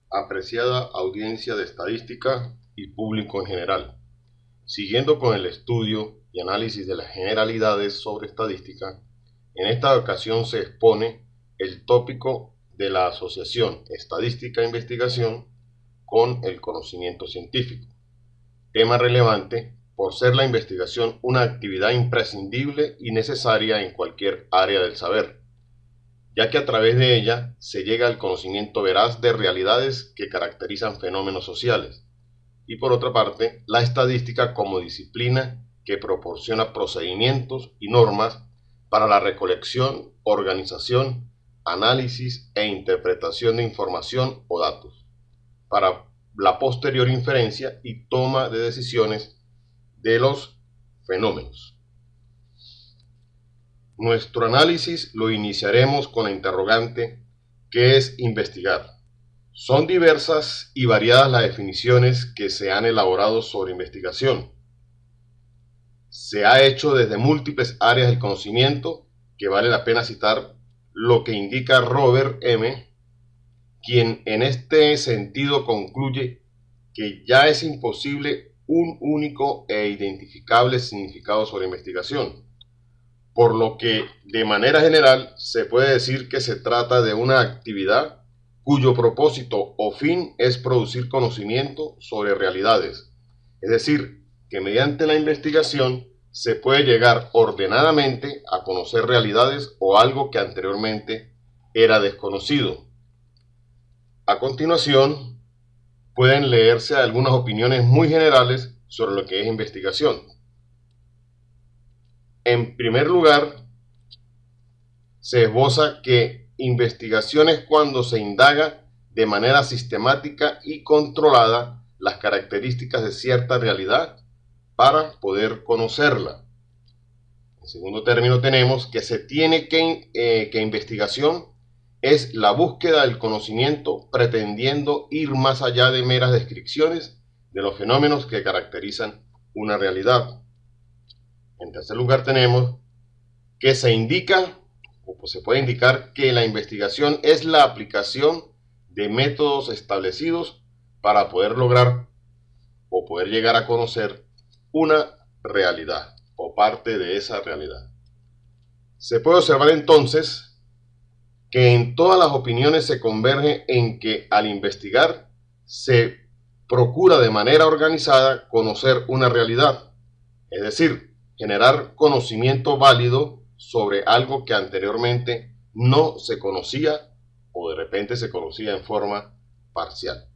Apreciada audiencia de estadística y público en general, siguiendo con el estudio y análisis de las generalidades sobre estadística, en esta ocasión se expone el tópico de la asociación estadística-investigación con el conocimiento científico, tema relevante por ser la investigación una actividad imprescindible y necesaria en cualquier área del saber, ya que a través de ella se llega al conocimiento veraz de realidades que caracterizan fenómenos sociales, y por otra parte, la estadística como disciplina que proporciona procedimientos y normas para la recolección, organización, análisis e interpretación de información o datos, para la posterior inferencia y toma de decisiones de los fenómenos. Nuestro análisis lo iniciaremos con la interrogante ¿qué es investigar? Son diversas y variadas las definiciones que se han elaborado sobre investigación. Se ha hecho desde múltiples áreas del conocimiento, que vale la pena citar lo que indica Robert M., quien en este sentido concluye que ya es imposible un único e identificable significado sobre investigación, por lo que de manera general se puede decir que se trata de una actividad cuyo propósito o fin es producir conocimiento sobre realidades, es decir, que mediante la investigación se puede llegar ordenadamente a conocer realidades o algo que anteriormente era desconocido. A continuación, pueden leerse algunas opiniones muy generales sobre lo que es investigación. En primer lugar, se esboza que investigación es cuando se indaga de manera sistemática y controlada las características de cierta realidad para poder conocerla. En segundo término tenemos que se tiene que investigación es la búsqueda del conocimiento pretendiendo ir más allá de meras descripciones de los fenómenos que caracterizan una realidad. En tercer lugar tenemos que se indica, o se puede indicar que la investigación es la aplicación de métodos establecidos para poder lograr o poder llegar a conocer una realidad o parte de esa realidad. Se puede observar entonces que en todas las opiniones se converge en que al investigar se procura de manera organizada conocer una realidad, es decir, generar conocimiento válido sobre algo que anteriormente no se conocía o de repente se conocía en forma parcial.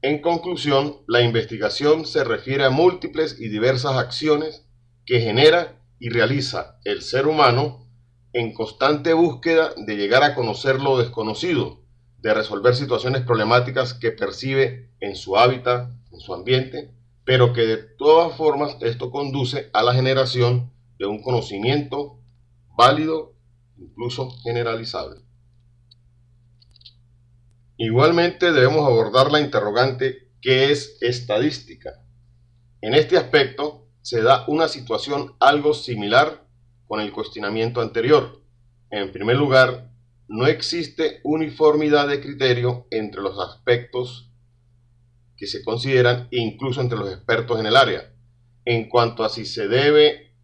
En conclusión, la investigación se refiere a múltiples y diversas acciones que genera y realiza el ser humano en constante búsqueda de llegar a conocer lo desconocido, de resolver situaciones problemáticas que percibe en su hábitat, en su ambiente, pero que de todas formas esto conduce a la generación de un conocimiento válido, incluso generalizable. Igualmente debemos abordar la interrogante ¿qué es estadística? En este aspecto se da una situación algo similar con el cuestionamiento anterior. En primer lugar, no existe uniformidad de criterio entre los aspectos que se consideran, incluso entre los expertos en el área, en cuanto a si se debe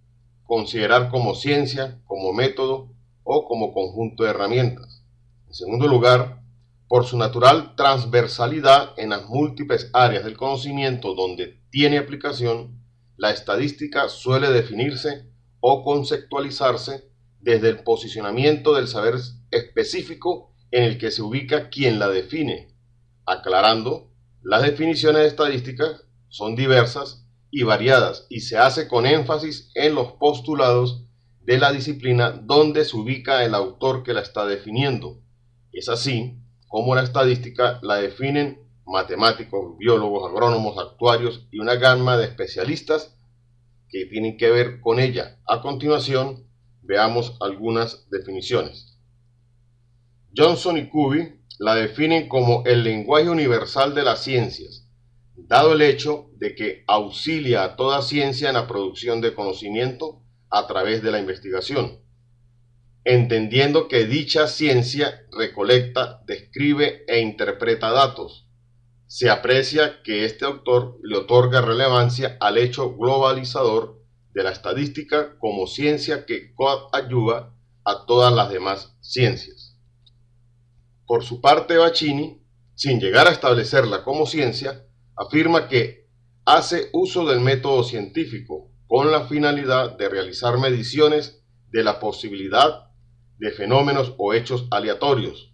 considerar como ciencia, como método o como conjunto de herramientas. En segundo lugar, por su natural transversalidad en las múltiples áreas del conocimiento donde tiene aplicación, la estadística suele definirse o conceptualizarse desde el posicionamiento del saber específico en el que se ubica quien la define. Aclarando, las definiciones de estadística son diversas y variadas y se hace con énfasis en los postulados de la disciplina donde se ubica el autor que la está definiendo. Es así como la estadística la definen matemáticos, biólogos, agrónomos, actuarios y una gama de especialistas que tienen que ver con ella. A continuación, veamos algunas definiciones. Johnson y Kubi la definen como el lenguaje universal de las ciencias, dado el hecho de que auxilia a toda ciencia en la producción de conocimiento a través de la investigación, entendiendo que dicha ciencia recolecta, describe e interpreta datos. Se aprecia que este autor le otorga relevancia al hecho globalizador de la estadística como ciencia que coadyuva a todas las demás ciencias. Por su parte, Bacchini, sin llegar a establecerla como ciencia, afirma que hace uso del método científico con la finalidad de realizar mediciones de la posibilidad de fenómenos o hechos aleatorios.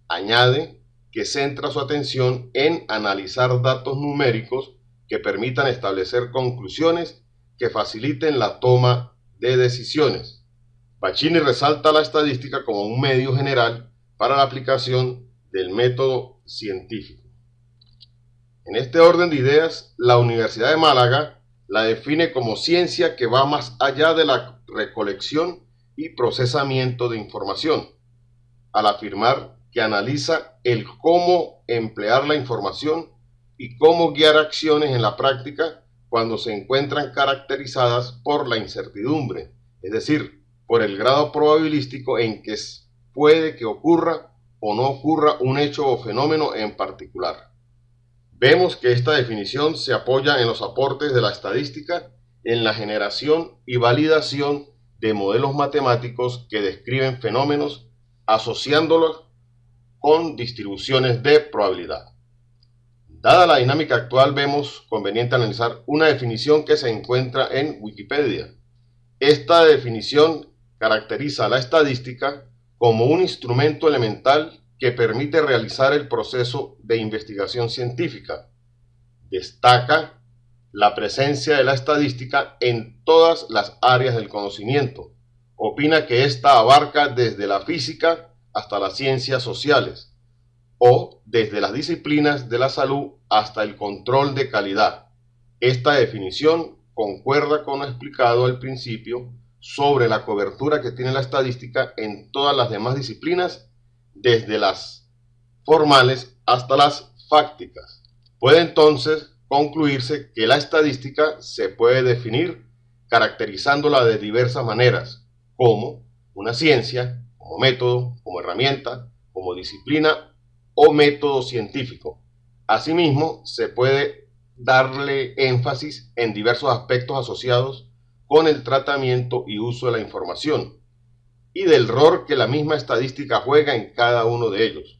Añade que centra su atención en analizar datos numéricos que permitan establecer conclusiones que faciliten la toma de decisiones. Bacchini resalta la estadística como un medio general para la aplicación del método científico. En este orden de ideas, la Universidad de Málaga la define como ciencia que va más allá de la recolección y procesamiento de información, al afirmar que analiza el cómo emplear la información y cómo guiar acciones en la práctica cuando se encuentran caracterizadas por la incertidumbre, es decir, por el grado probabilístico en que puede que ocurra o no ocurra un hecho o fenómeno en particular. Vemos que esta definición se apoya en los aportes de la estadística en la generación y validación de modelos matemáticos que describen fenómenos asociándolos con distribuciones de probabilidad. Dada la dinámica actual, vemos conveniente analizar una definición que se encuentra en Wikipedia. Esta definición caracteriza a la estadística como un instrumento elemental que permite realizar el proceso de investigación científica. Destaca la presencia de la estadística en todas las áreas del conocimiento. Opina que ésta abarca desde la física hasta las ciencias sociales, o desde las disciplinas de la salud hasta el control de calidad. Esta definición concuerda con lo explicado al principio sobre la cobertura que tiene la estadística en todas las demás disciplinas, desde las formales hasta las fácticas. Puede entonces concluirse que la estadística se puede definir caracterizándola de diversas maneras, como una ciencia, como método, como herramienta, como disciplina o método científico. Asimismo, se puede darle énfasis en diversos aspectos asociados con el tratamiento y uso de la información y del rol que la misma estadística juega en cada uno de ellos,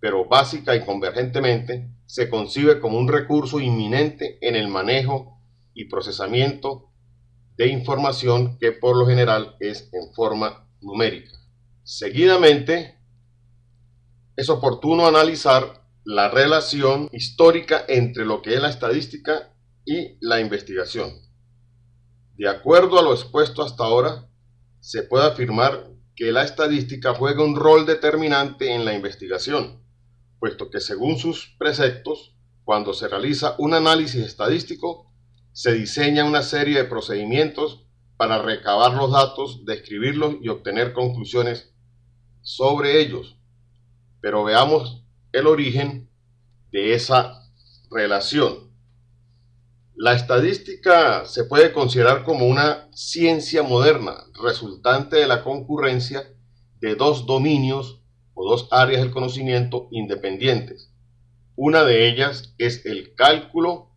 pero básica y convergentemente se concibe como un recurso inminente en el manejo y procesamiento de información que por lo general es en forma numérica. Seguidamente, es oportuno analizar la relación histórica entre lo que es la estadística y la investigación. De acuerdo a lo expuesto hasta ahora, se puede afirmar que la estadística juega un rol determinante en la investigación, puesto que según sus preceptos, cuando se realiza un análisis estadístico, se diseña una serie de procedimientos para recabar los datos, describirlos y obtener conclusiones sobre ellos. Pero veamos el origen de esa relación. La estadística se puede considerar como una ciencia moderna, resultante de la concurrencia de dos dominios o dos áreas del conocimiento independientes. Una de ellas es el cálculo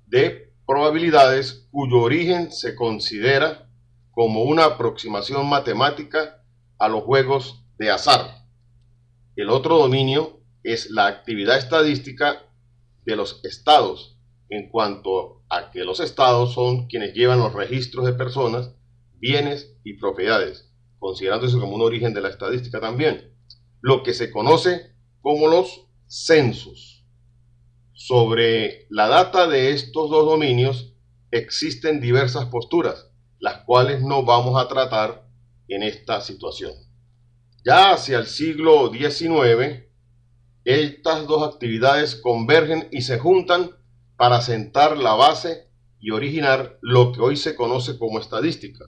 de probabilidades, cuyo origen se considera como una aproximación matemática a los juegos de azar. El otro dominio es la actividad estadística de los estados, en cuanto a que los estados son quienes llevan los registros de personas, bienes y propiedades, considerándose como un origen de la estadística también, lo que se conoce como los censos. Sobre la data de estos dos dominios existen diversas posturas, las cuales no vamos a tratar en esta situación. Ya hacia el siglo XIX, estas dos actividades convergen y se juntan para sentar la base y originar lo que hoy se conoce como estadística.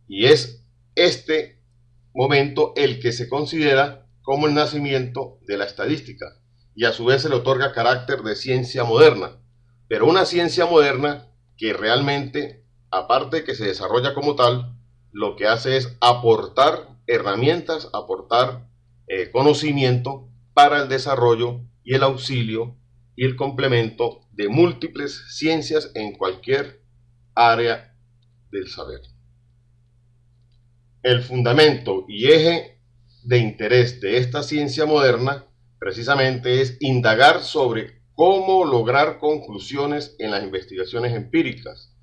Y es este momento el que se considera como el nacimiento de la estadística, y a su vez se le otorga carácter de ciencia moderna, pero una ciencia moderna que realmente, aparte de que se desarrolla como tal, lo que hace es aportar herramientas, aportar conocimiento para el desarrollo y el auxilio y el complemento de múltiples ciencias en cualquier área del saber. El fundamento y eje de interés de esta ciencia moderna precisamente es indagar sobre cómo lograr conclusiones en las investigaciones empíricas,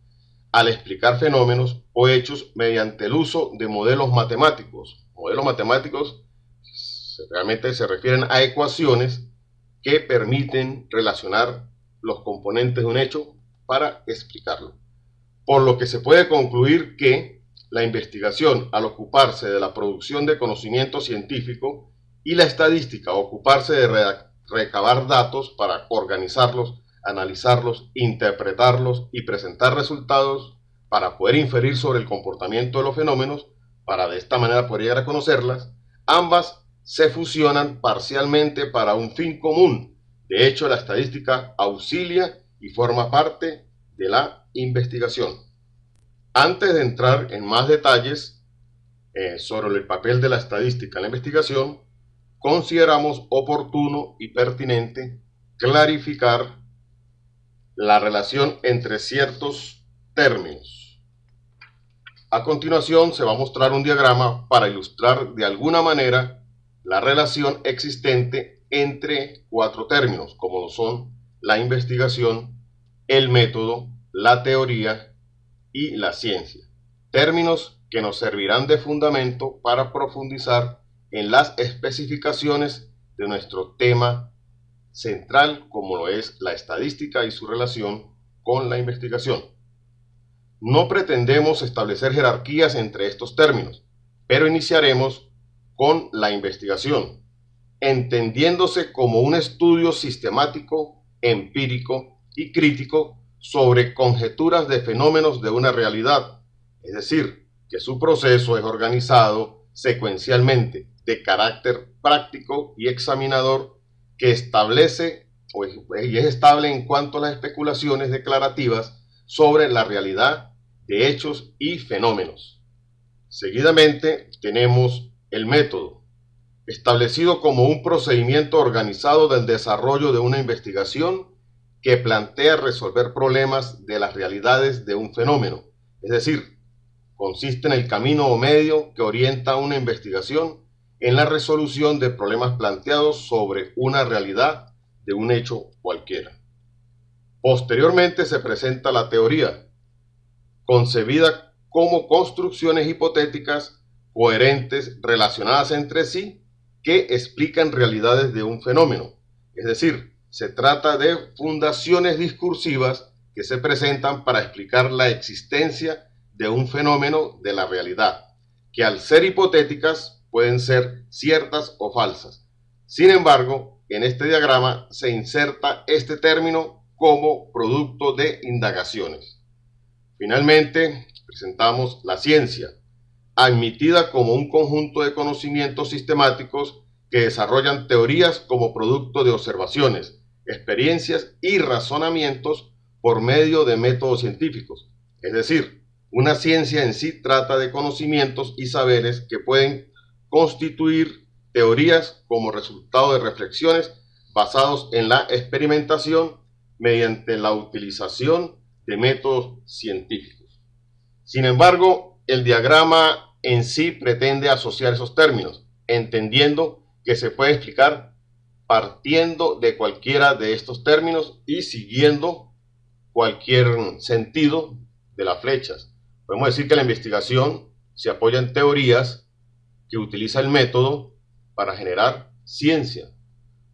al explicar fenómenos o hechos mediante el uso de modelos matemáticos. Modelos matemáticos realmente se refieren a ecuaciones que permiten relacionar los componentes de un hecho para explicarlo. Por lo que se puede concluir que la investigación, al ocuparse de la producción de conocimiento científico, y la estadística, ocuparse de recabar datos para organizarlos, analizarlos, interpretarlos y presentar resultados para poder inferir sobre el comportamiento de los fenómenos, para de esta manera poder llegar a conocerlas, ambas se fusionan parcialmente para un fin común. De hecho, la estadística auxilia y forma parte de la investigación. Antes de entrar en más detalles sobre el papel de la estadística en la investigación, consideramos oportuno y pertinente clarificar la relación entre ciertos términos. A continuación se va a mostrar un diagrama para ilustrar de alguna manera la relación existente entre cuatro términos, como lo son la investigación, el método, la teoría y la ciencia. Términos que nos servirán de fundamento para profundizar en las especificaciones de nuestro tema central, como lo es la estadística y su relación con la investigación. No pretendemos establecer jerarquías entre estos términos, pero iniciaremos con la investigación, entendiéndose como un estudio sistemático, empírico y crítico sobre conjeturas de fenómenos de una realidad, es decir, que su proceso es organizado secuencialmente, de carácter práctico y examinador, que establece y es estable en cuanto a las especulaciones declarativas sobre la realidad de hechos y fenómenos. Seguidamente tenemos el método, establecido como un procedimiento organizado del desarrollo de una investigación que plantea resolver problemas de las realidades de un fenómeno, es decir, consiste en el camino o medio que orienta una investigación en la resolución de problemas planteados sobre una realidad de un hecho cualquiera. Posteriormente se presenta la teoría, concebida como construcciones hipotéticas coherentes relacionadas entre sí que explican realidades de un fenómeno, es decir, se trata de fundaciones discursivas que se presentan para explicar la existencia de un fenómeno de la realidad, que al ser hipotéticas pueden ser ciertas o falsas. Sin embargo, en este diagrama se inserta este término como producto de indagaciones. Finalmente, presentamos la ciencia, admitida como un conjunto de conocimientos sistemáticos que desarrollan teorías como producto de observaciones, experiencias y razonamientos por medio de métodos científicos. Es decir, una ciencia en sí trata de conocimientos y saberes que pueden constituir teorías como resultado de reflexiones basados en la experimentación mediante la utilización de métodos científicos. Sin embargo, el diagrama en sí pretende asociar esos términos, entendiendo que se puede explicar partiendo de cualquiera de estos términos y siguiendo cualquier sentido de las flechas. Podemos decir que la investigación se apoya en teorías que utiliza el método para generar ciencia.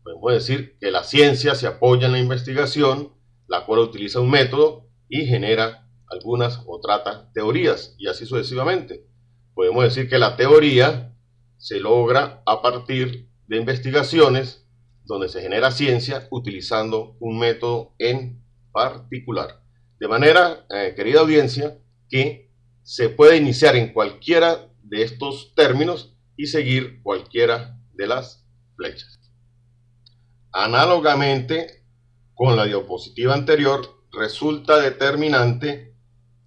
Podemos decir que la ciencia se apoya en la investigación, la cual utiliza un método y genera algunas o trata teorías, y así sucesivamente. Podemos decir que la teoría se logra a partir de investigaciones donde se genera ciencia utilizando un método en particular. De manera, querida audiencia, que se puede iniciar en cualquiera de estos términos y seguir cualquiera de las flechas. Análogamente con la diapositiva anterior, resulta determinante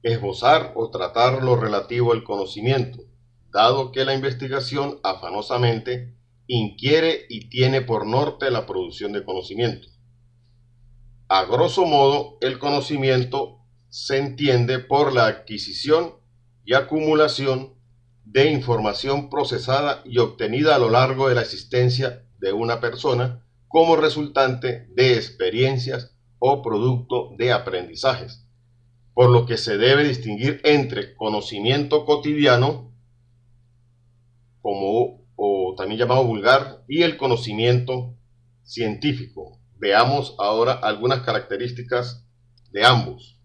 esbozar o tratar lo relativo al conocimiento, dado que la investigación afanosamente inquiere y tiene por norte la producción de conocimiento. A grosso modo, el conocimiento se entiende por la adquisición y acumulación de información procesada y obtenida a lo largo de la existencia de una persona como resultante de experiencias o producto de aprendizajes, por lo que se debe distinguir entre conocimiento cotidiano, o también llamado vulgar, y el conocimiento científico. Veamos ahora algunas características de ambos.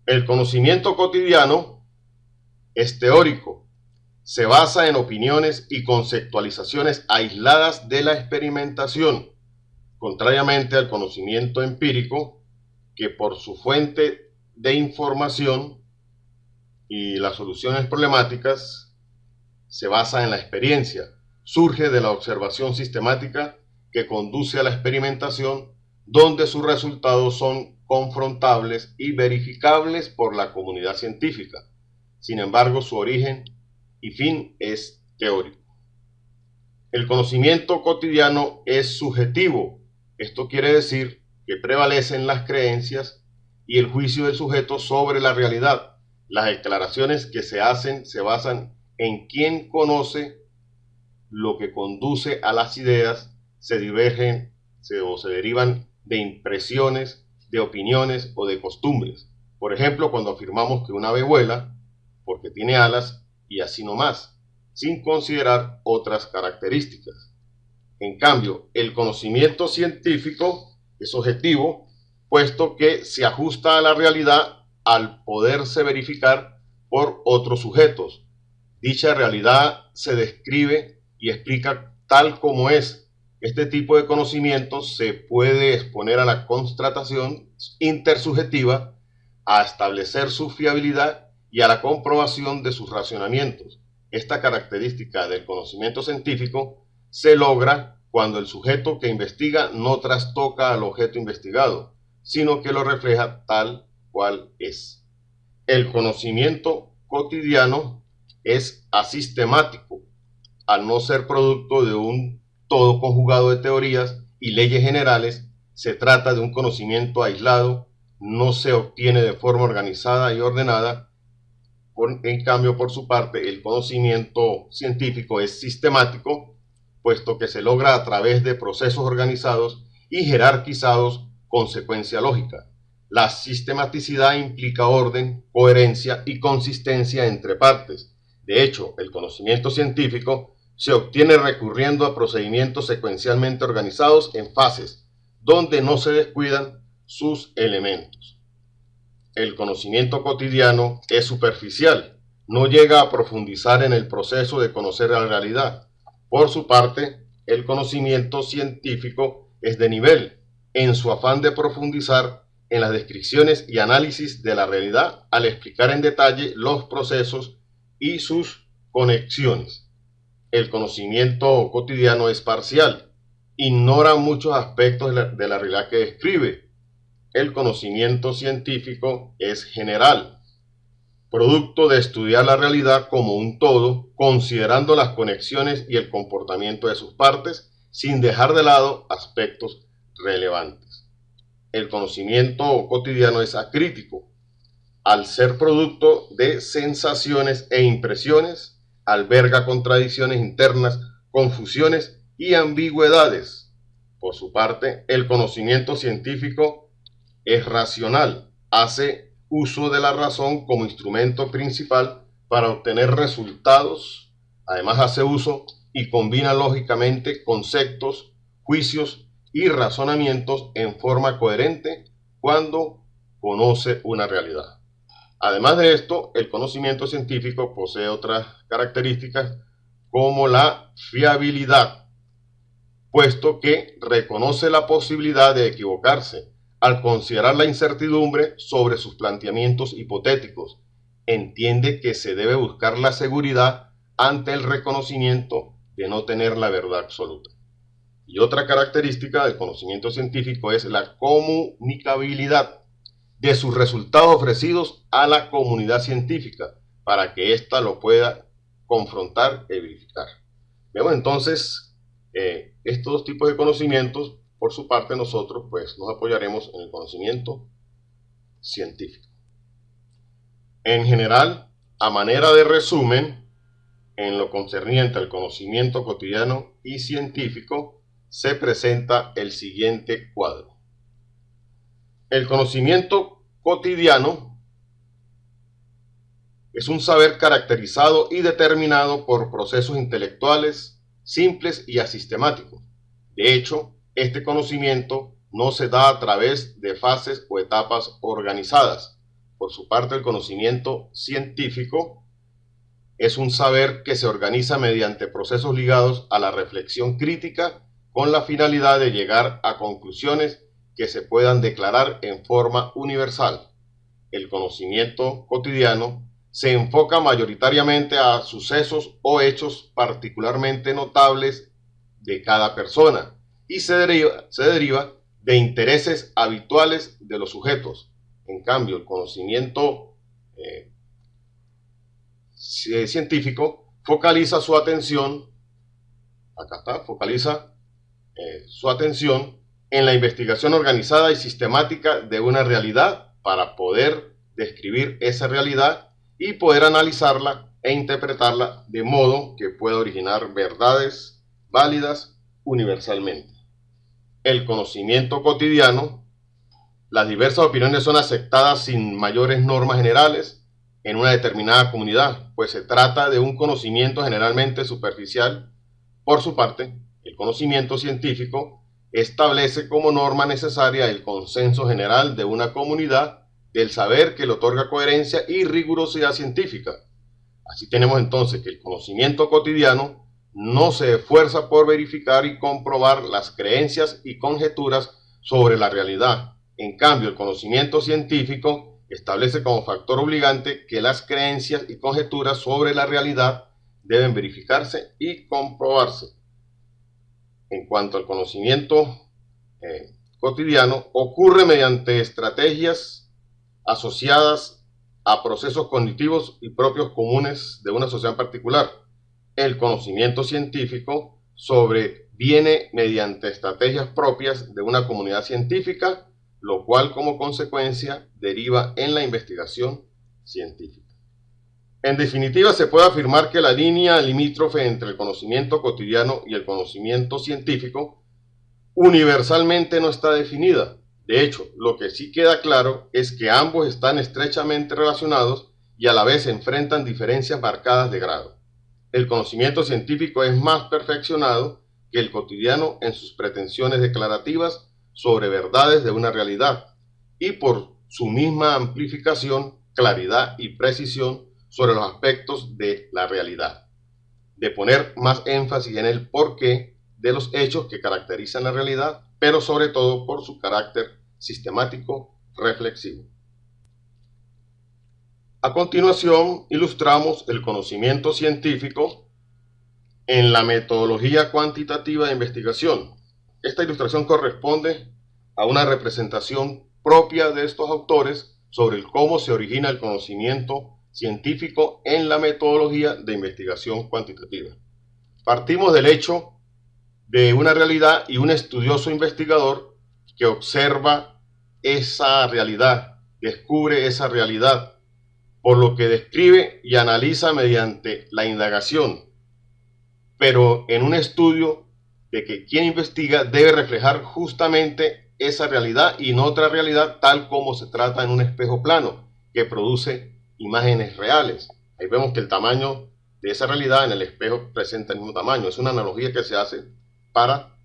El conocimiento cotidiano es teórico, se basa en opiniones y conceptualizaciones aisladas de la experimentación, contrariamente al conocimiento empírico, que por su fuente de información y las soluciones problemáticas se basa en la experiencia, surge de la observación sistemática que conduce a la experimentación, donde sus resultados son confrontables y verificables por la comunidad científica. Sin embargo, su origen y fin es teórico. El conocimiento cotidiano es subjetivo. Esto quiere decir que prevalecen las creencias y el juicio del sujeto sobre la realidad. Las declaraciones que se hacen se basan en quién conoce, lo que conduce a las ideas, se divergen o se derivan de impresiones, de opiniones o de costumbres. Por ejemplo, cuando afirmamos que un ave vuela porque tiene alas y así no más, sin considerar otras características. En cambio, el conocimiento científico es objetivo, puesto que se ajusta a la realidad al poderse verificar por otros sujetos. Dicha realidad se describe y explica tal como es. Este tipo de conocimiento se puede exponer a la constatación intersubjetiva, a establecer su fiabilidad y a la comprobación de sus racionamientos. Esta característica del conocimiento científico se logra cuando el sujeto que investiga no trastoca al objeto investigado, sino que lo refleja tal cual es. El conocimiento cotidiano es asistemático, al no ser producto de un todo conjugado de teorías y leyes generales. Se trata de un conocimiento aislado, no se obtiene de forma organizada y ordenada. En cambio, por su parte, el conocimiento científico es sistemático, puesto que se logra a través de procesos organizados y jerarquizados con secuencia lógica. La sistematicidad implica orden, coherencia y consistencia entre partes. De hecho, el conocimiento científico se obtiene recurriendo a procedimientos secuencialmente organizados en fases, donde no se descuidan sus elementos. El conocimiento cotidiano es superficial, no llega a profundizar en el proceso de conocer la realidad. Por su parte, el conocimiento científico es de nivel, en su afán de profundizar en las descripciones y análisis de la realidad al explicar en detalle los procesos y sus conexiones. El conocimiento cotidiano es parcial, ignora muchos aspectos de la realidad que describe. El conocimiento científico es general, producto de estudiar la realidad como un todo, considerando las conexiones y el comportamiento de sus partes, sin dejar de lado aspectos relevantes. El conocimiento cotidiano es acrítico, al ser producto de sensaciones e impresiones, alberga contradicciones internas, confusiones y ambigüedades. Por su parte, el conocimiento científico es racional, hace uso de la razón como instrumento principal para obtener resultados. Además, hace uso y combina lógicamente conceptos, juicios y razonamientos en forma coherente cuando conoce una realidad. Además de esto, el conocimiento científico posee otras características como la fiabilidad, puesto que reconoce la posibilidad de equivocarse al considerar la incertidumbre sobre sus planteamientos hipotéticos. Entiende que se debe buscar la seguridad ante el reconocimiento de no tener la verdad absoluta. Y otra característica del conocimiento científico es la comunicabilidad de sus resultados ofrecidos a la comunidad científica para que ésta lo pueda confrontar y verificar. Vemos entonces estos dos tipos de conocimientos. Por su parte, nosotros pues nos apoyaremos en el conocimiento científico. En general, a manera de resumen, en lo concerniente al conocimiento cotidiano y científico, se presenta el siguiente cuadro. El conocimiento cotidiano es un saber caracterizado y determinado por procesos intelectuales simples y asistemáticos. De hecho, este conocimiento no se da a través de fases o etapas organizadas. Por su parte, el conocimiento científico es un saber que se organiza mediante procesos ligados a la reflexión crítica con la finalidad de llegar a conclusiones que se puedan declarar en forma universal. El conocimiento cotidiano se enfoca mayoritariamente a sucesos o hechos particularmente notables de cada persona y se deriva de intereses habituales de los sujetos. En cambio, el conocimiento científico focaliza su atención, su atención en la investigación organizada y sistemática de una realidad para poder describir esa realidad y poder analizarla e interpretarla de modo que pueda originar verdades válidas universalmente. El conocimiento cotidiano, las diversas opiniones son aceptadas sin mayores normas generales en una determinada comunidad, pues se trata de un conocimiento generalmente superficial. Por su parte, el conocimiento científico establece como norma necesaria el consenso general de una comunidad del saber que le otorga coherencia y rigurosidad científica. Así tenemos entonces que el conocimiento cotidiano no se esfuerza por verificar y comprobar las creencias y conjeturas sobre la realidad. En cambio, el conocimiento científico establece como factor obligante que las creencias y conjeturas sobre la realidad deben verificarse y comprobarse. En cuanto al conocimiento cotidiano, ocurre mediante estrategias asociadas a procesos cognitivos y propios comunes de una sociedad en particular. El conocimiento científico sobreviene mediante estrategias propias de una comunidad científica, lo cual como consecuencia deriva en la investigación científica. En definitiva, se puede afirmar que la línea limítrofe entre el conocimiento cotidiano y el conocimiento científico universalmente no está definida. De hecho, lo que sí queda claro es que ambos están estrechamente relacionados y a la vez enfrentan diferencias marcadas de grado. El conocimiento científico es más perfeccionado que el cotidiano en sus pretensiones declarativas sobre verdades de una realidad y por su misma amplificación, claridad y precisión sobre los aspectos de la realidad, de poner más énfasis en el porqué de los hechos que caracterizan la realidad, pero sobre todo por su carácter sistemático reflexivo. A continuación, ilustramos el conocimiento científico en la metodología cuantitativa de investigación. Esta ilustración corresponde a una representación propia de estos autores sobre cómo se origina el conocimiento científico en la metodología de investigación cuantitativa. Partimos del hecho de una realidad y un estudioso investigador que observa esa realidad, descubre esa realidad, por lo que describe y analiza mediante la indagación, pero en un estudio de que quien investiga debe reflejar justamente esa realidad y no otra realidad, tal como se trata en un espejo plano que produce imágenes reales. Ahí vemos que el tamaño de esa realidad en el espejo presenta el mismo tamaño. Es una analogía que se hace para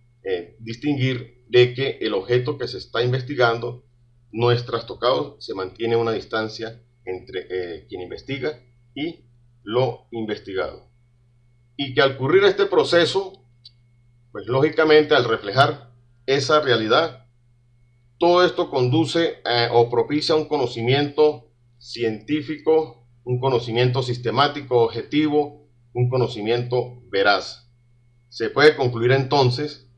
distinguir de que el objeto que se está investigando no es trastocado, se mantiene una distancia entre quien investiga y lo investigado. Y que al ocurrir este proceso, pues lógicamente al reflejar esa realidad, todo esto conduce o propicia un conocimiento científico, un conocimiento sistemático, objetivo, un conocimiento veraz. Se puede concluir entonces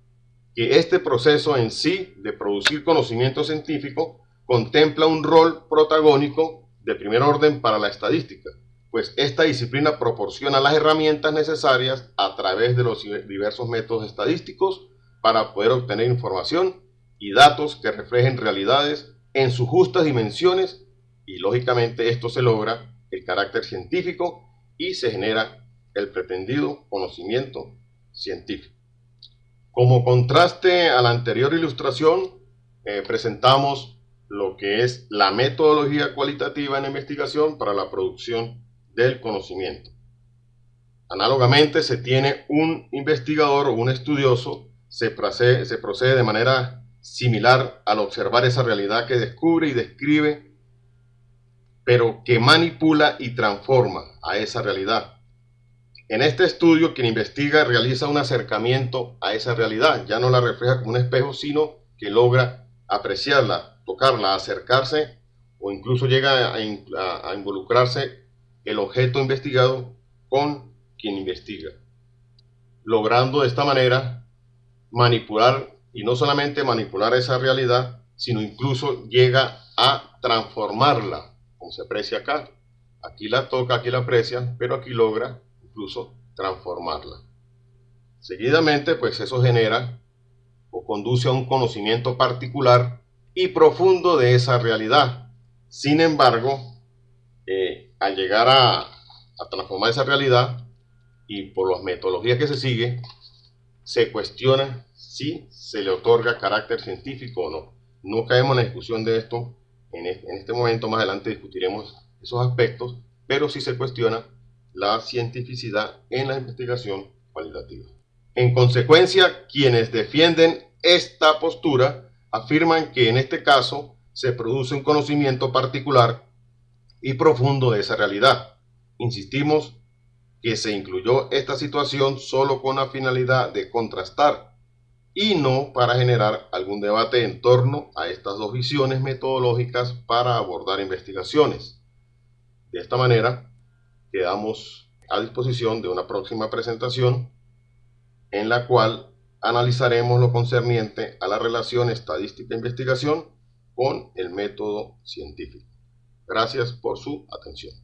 que este proceso en sí de producir conocimiento científico contempla un rol protagónico de primer orden para la estadística, pues esta disciplina proporciona las herramientas necesarias a través de los diversos métodos estadísticos para poder obtener información y datos que reflejen realidades en sus justas dimensiones, y lógicamente esto se logra el carácter científico y se genera el pretendido conocimiento científico. Como contraste a la anterior ilustración, presentamos lo que es la metodología cualitativa en la investigación para la producción del conocimiento. Análogamente, se tiene un investigador o un estudioso, se procede de manera similar al observar esa realidad que descubre y describe, pero que manipula y transforma a esa realidad. En este estudio, quien investiga realiza un acercamiento a esa realidad, ya no la refleja como un espejo, sino que logra apreciarla, tocarla, acercarse, o incluso llega a involucrarse el objeto investigado con quien investiga, logrando de esta manera manipular, y no solamente manipular esa realidad, sino incluso llega a transformarla, como se aprecia acá. Aquí la toca, aquí la aprecia, pero aquí logra incluso transformarla. Seguidamente, pues eso genera o conduce a un conocimiento particular y profundo de esa realidad. Sin embargo, al llegar a transformar esa realidad y por las metodologías que se sigue, se cuestiona si se le otorga carácter científico o no. No caemos en la discusión de esto en este momento. Más adelante discutiremos esos aspectos, pero sí se cuestiona la cientificidad en la investigación cualitativa. En consecuencia, quienes defienden esta postura afirman que en este caso se produce un conocimiento particular y profundo de esa realidad. Insistimos que se incluyó esta situación solo con la finalidad de contrastar y no para generar algún debate en torno a estas dos visiones metodológicas para abordar investigaciones. De esta manera, quedamos a disposición de una próxima presentación en la cual analizaremos lo concerniente a la relación estadística-investigación con el método científico. Gracias por su atención.